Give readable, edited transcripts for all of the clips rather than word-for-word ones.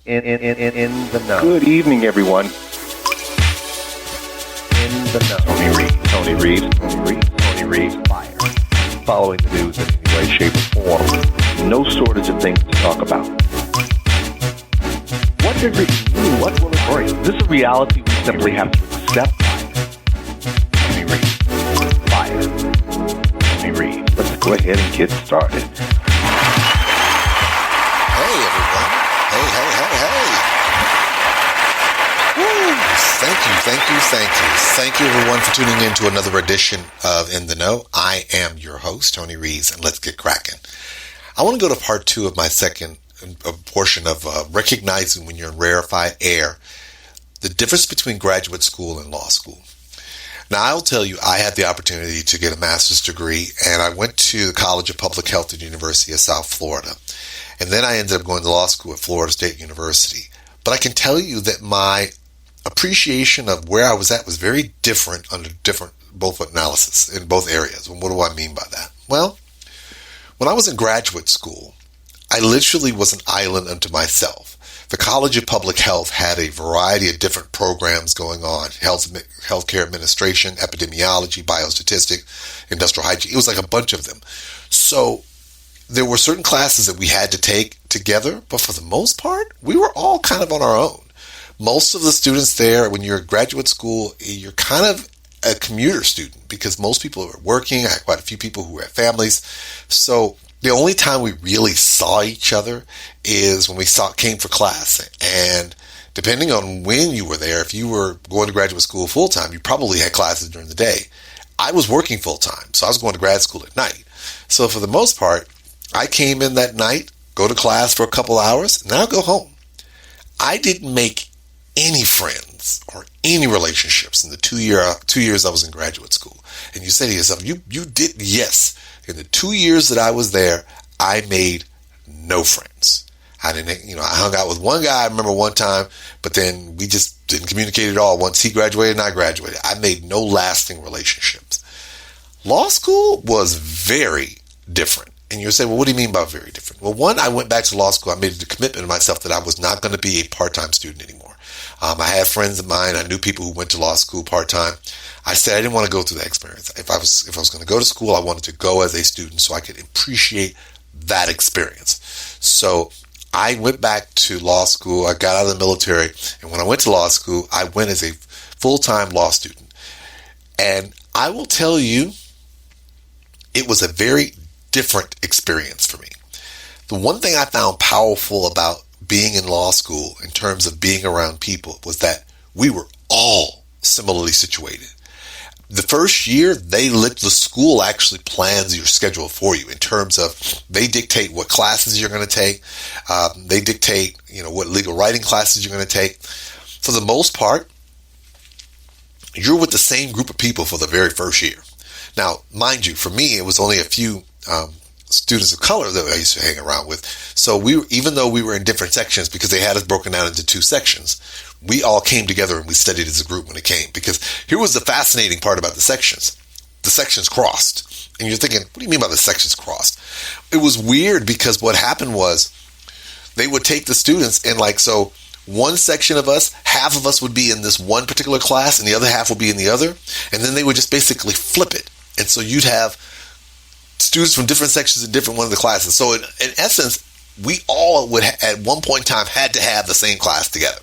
In the know. Good evening, everyone. In the know. Tony Reed. Fire. Following the news in any way, shape, or form. No shortage of things to talk about. What does it mean? What will it bring? This is a reality we simply have to accept. Tony Reed. Fire. Tony Reed. Let's go ahead and get started. Hey, everyone. Hey. Woo. Thank you, everyone, for tuning in to another edition of In the Know. I am your host, Tony Reeves, and let's get cracking. I want to go to part two of my second portion of recognizing when you're in rarefied air, the difference between graduate school and law school. Now, I'll tell you, I had the opportunity to get a master's degree, and I went to the College of Public Health at the University of South Florida. And then I ended up going to law school at Florida State University. But I can tell you that my appreciation of where I was at was very different under different both analysis in both areas. And what do I mean by that? Well, when I was in graduate school, I literally was an island unto myself. The College of Public Health had a variety of different programs going on: healthcare administration, epidemiology, biostatistics, industrial hygiene. It was like a bunch of them. So there were certain classes that we had to take together, but for the most part, we were all kind of on our own. Most of the students there, when you're at graduate school, you're kind of a commuter student because most people are working. I had quite a few people who had families. So the only time we really saw each other is when we came for class. And depending on when you were there, if you were going to graduate school full-time, you probably had classes during the day. I was working full-time, so I was going to grad school at night. So for the most part, I came in that night, go to class for a couple hours, and then I'll go home. I didn't make any friends or any relationships in the 2 years I was in graduate school. And you say to yourself, you did? Yes. In the 2 years that I was there, I made no friends. I hung out with one guy, I remember one time, but then we just didn't communicate at all. Once he graduated and I graduated, I made no lasting relationships. Law school was very different. And you say, well, what do you mean by very different? Well, one, I went back to law school. I made a commitment to myself that I was not going to be a part-time student anymore. I had friends of mine. I knew people who went to law school part-time. I said I didn't want to go through that experience. If I was going to go to school, I wanted to go as a student so I could appreciate that experience. So I went back to law school. I got out of the military. And when I went to law school, I went as a full-time law student. And I will tell you, it was a very different experience for me. The one thing I found powerful about being in law school in terms of being around people was that we were all similarly situated. The first year, the school actually plans your schedule for you in terms of they dictate what classes you're going to take. They dictate, what legal writing classes you're going to take. For the most part, you're with the same group of people for the very first year. Now, mind you, for me, it was only a few students of color that I used to hang around with. So even though we were in different sections, because they had us broken down into two sections, we all came together and we studied as a group when it came. Because here was the fascinating part about the sections. The sections crossed. And you're thinking, what do you mean by the sections crossed? It was weird because what happened was they would take the students and so one section of us, half of us would be in this one particular class and the other half would be in the other. And then they would just basically flip it. And so you'd have students from different sections in different one of the classes. So in essence, we all would at one point in time had to have the same class together.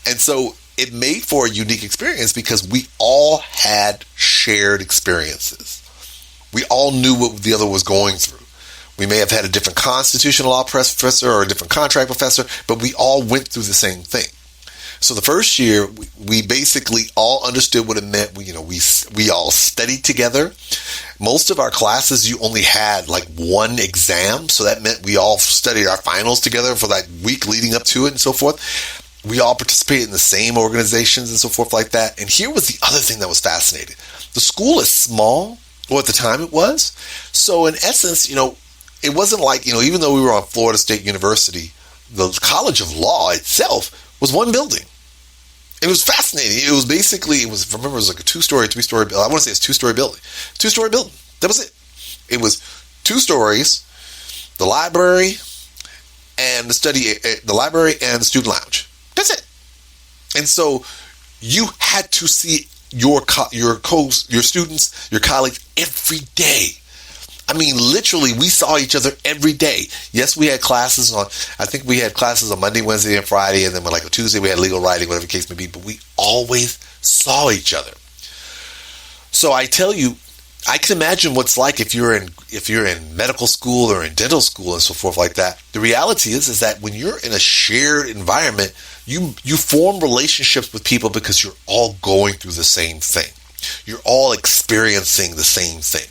And so it made for a unique experience because we all had shared experiences. We all knew what the other was going through. We may have had a different constitutional law professor or a different contract professor, but we all went through the same thing. So the first year, we basically all understood what it meant. We all studied together. Most of our classes, you only had one exam. So that meant we all studied our finals together for that week leading up to it and so forth. We all participated in the same organizations and so forth like that. And here was the other thing that was fascinating. The school is small, or at the time it was. So in essence, it wasn't even though we were on Florida State University, the College of Law itself was one building. It was fascinating. It was like a 2-story, 3-story building. I want to say it's 2-story building. 2-story building. That was it. It was 2 stories, the library, and the library and the student lounge. That's it. And so you had to see your students, your colleagues every day. I mean, literally, we saw each other every day. Yes, we had classes on Monday, Wednesday, and Friday, and then like a Tuesday we had legal writing, whatever the case may be, but we always saw each other. So I tell you, I can imagine what's like if you're in medical school or in dental school and so forth like that. The reality is that when you're in a shared environment, you form relationships with people because you're all going through the same thing. You're all experiencing the same thing.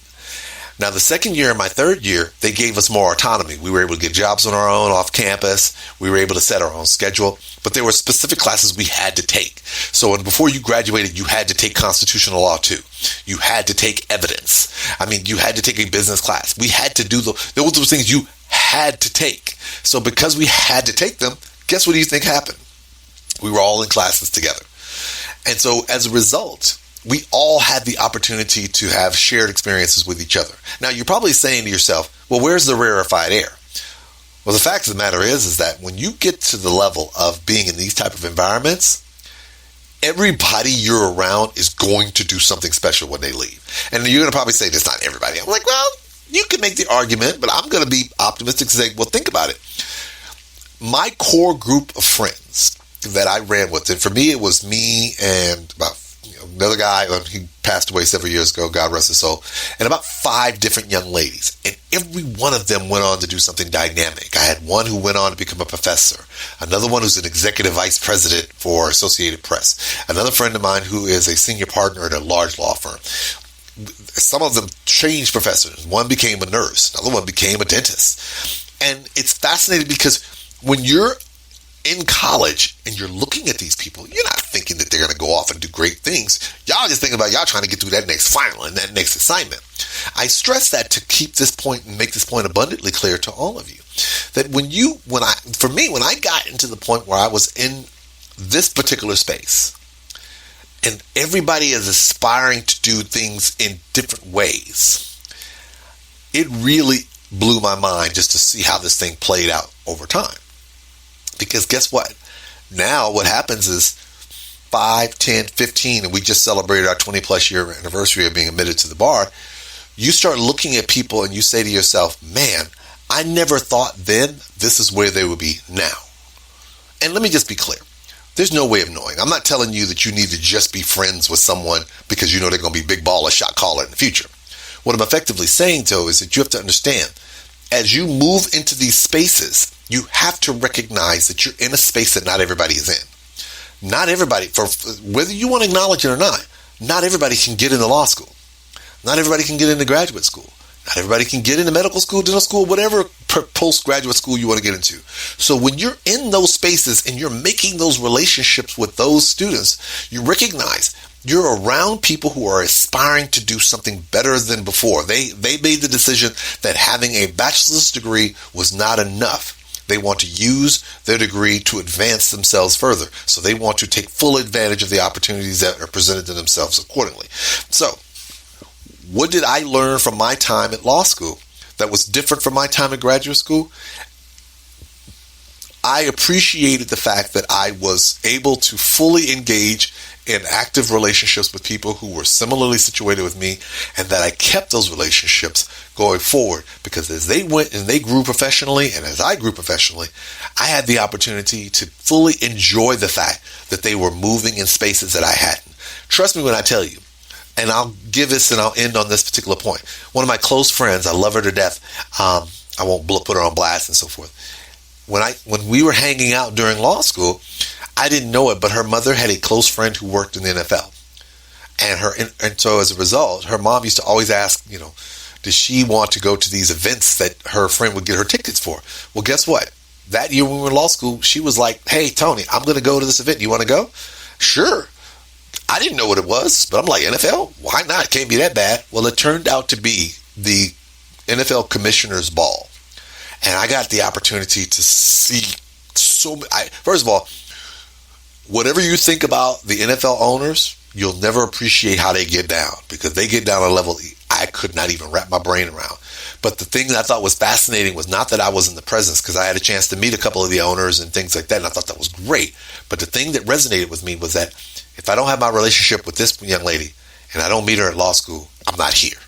Now, the second year and my third year, they gave us more autonomy. We were able to get jobs on our own off campus. We were able to set our own schedule. But there were specific classes we had to take. So before you graduated, you had to take constitutional law too. You had to take evidence. I mean, you had to take a business class. We had to do those things you had to take. So because we had to take them, guess what do you think happened? We were all in classes together. And so as a result, we all had the opportunity to have shared experiences with each other. Now, you're probably saying to yourself, well, where's the rarefied air? Well, the fact of the matter is that when you get to the level of being in these type of environments, everybody you're around is going to do something special when they leave. And you're going to probably say, that's not everybody. I'm like, well, you can make the argument, but I'm going to be optimistic and say, well, think about it. My core group of friends that I ran with, and for me, it was me and about another guy, he passed away several years ago, God rest his soul, and about 5 different young ladies. And every one of them went on to do something dynamic. I had one who went on to become a professor, another one who's an executive vice president for Associated Press, another friend of mine who is a senior partner at a large law firm. Some of them changed professions. One became a nurse, another one became a dentist. And it's fascinating because when you're in college and you're looking at these people, you're not thinking that they're going to go off and do great things. Y'all just thinking about y'all trying to get through that next final and that next assignment. I stress that to keep this point and make this point abundantly clear to all of you. That when I got into the point where I was in this particular space and everybody is aspiring to do things in different ways, it really blew my mind just to see how this thing played out over time. Because guess what? Now what happens is 5, 10, 15, and we just celebrated our 20 plus year anniversary of being admitted to the bar. You start looking at people and you say to yourself, man, I never thought then this is where they would be now. And let me just be clear. There's no way of knowing. I'm not telling you that you need to just be friends with someone because you know they're going to be big baller, shot caller in the future. What I'm effectively saying, though, is that you have to understand, as you move into these spaces, you have to recognize that you're in a space that not everybody is in. Not everybody, for whether you want to acknowledge it or not everybody can get into law school. Not everybody can get into graduate school. Not everybody can get into medical school, dental school, whatever postgraduate school you want to get into. So when you're in those spaces and you're making those relationships with those students, you recognize you're around people who are aspiring to do something better than before. They made the decision that having a bachelor's degree was not enough. They want to use their degree to advance themselves further. So they want to take full advantage of the opportunities that are presented to themselves accordingly. So what did I learn from my time at law school that was different from my time at graduate school? I appreciated the fact that I was able to fully engage in active relationships with people who were similarly situated with me, and that I kept those relationships going forward, because as they went and they grew professionally, and as I grew professionally, I had the opportunity to fully enjoy the fact that they were moving in spaces that I hadn't. Trust me when I tell you, and I'll give this and I'll end on this particular point. One of my close friends, I love her to death. I won't put her on blast and so forth. When we were hanging out during law school, I didn't know it, but her mother had a close friend who worked in the NFL. And so as a result, her mom used to always ask, does she want to go to these events that her friend would get her tickets for? Well, guess what? That year when we were in law school, she was like, hey, Tony, I'm going to go to this event. You want to go? Sure. I didn't know what it was, but I'm like, NFL? Why not? It can't be that bad. Well, it turned out to be the NFL Commissioner's Ball. And I got the opportunity to see first of all, whatever you think about the NFL owners, you'll never appreciate how they get down, because they get down a level I could not even wrap my brain around. But the thing that I thought was fascinating was not that I was in the presence, because I had a chance to meet a couple of the owners and things like that, and I thought that was great. But the thing that resonated with me was that if I don't have my relationship with this young lady and I don't meet her at law school, I'm not here.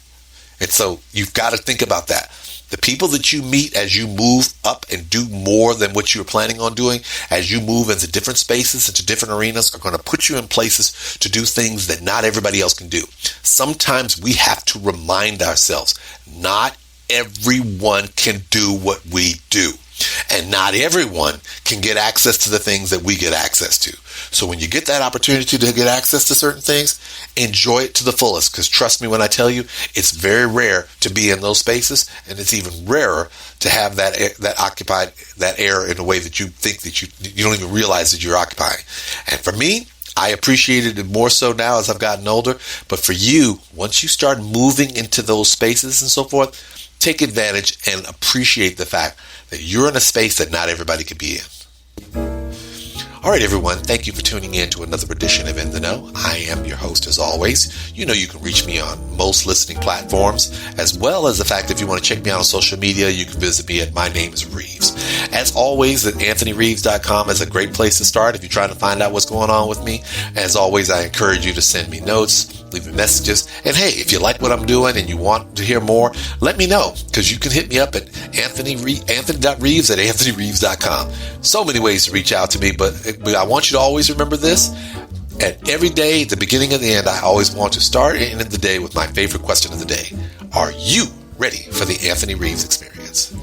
And so you've got to think about that. The people that you meet as you move up and do more than what you were planning on doing, as you move into different spaces, into different arenas, are going to put you in places to do things that not everybody else can do. Sometimes we have to remind ourselves, not everyone can do what we do. And not everyone can get access to the things that we get access to. So when you get that opportunity to get access to certain things, enjoy it to the fullest. Because trust me when I tell you, it's very rare to be in those spaces, and it's even rarer to have that occupied that air in a way that you think that you don't even realize that you're occupying. And for me, I appreciated it more so now as I've gotten older. But for you, once you start moving into those spaces and so forth, take advantage and appreciate the fact that you're in a space that not everybody could be in. All right, everyone. Thank you for tuning in to another edition of In the Know. I am your host, as always. You know you can reach me on most listening platforms, as well as the fact that if you want to check me out on social media, you can visit me at My Name is Reeves. As always, at AnthonyReeves.com is a great place to start if you're trying to find out what's going on with me. As always, I encourage you to send me notes, leave me messages. And hey, if you like what I'm doing and you want to hear more, let me know, because you can hit me up at Anthony.Reeves at AnthonyReeves.com. So many ways to reach out to me, but I want you to always remember this. At every day, at the beginning and the end, I always want to start and end the day with my favorite question of the day. Are you ready for the Anthony Reeves experience?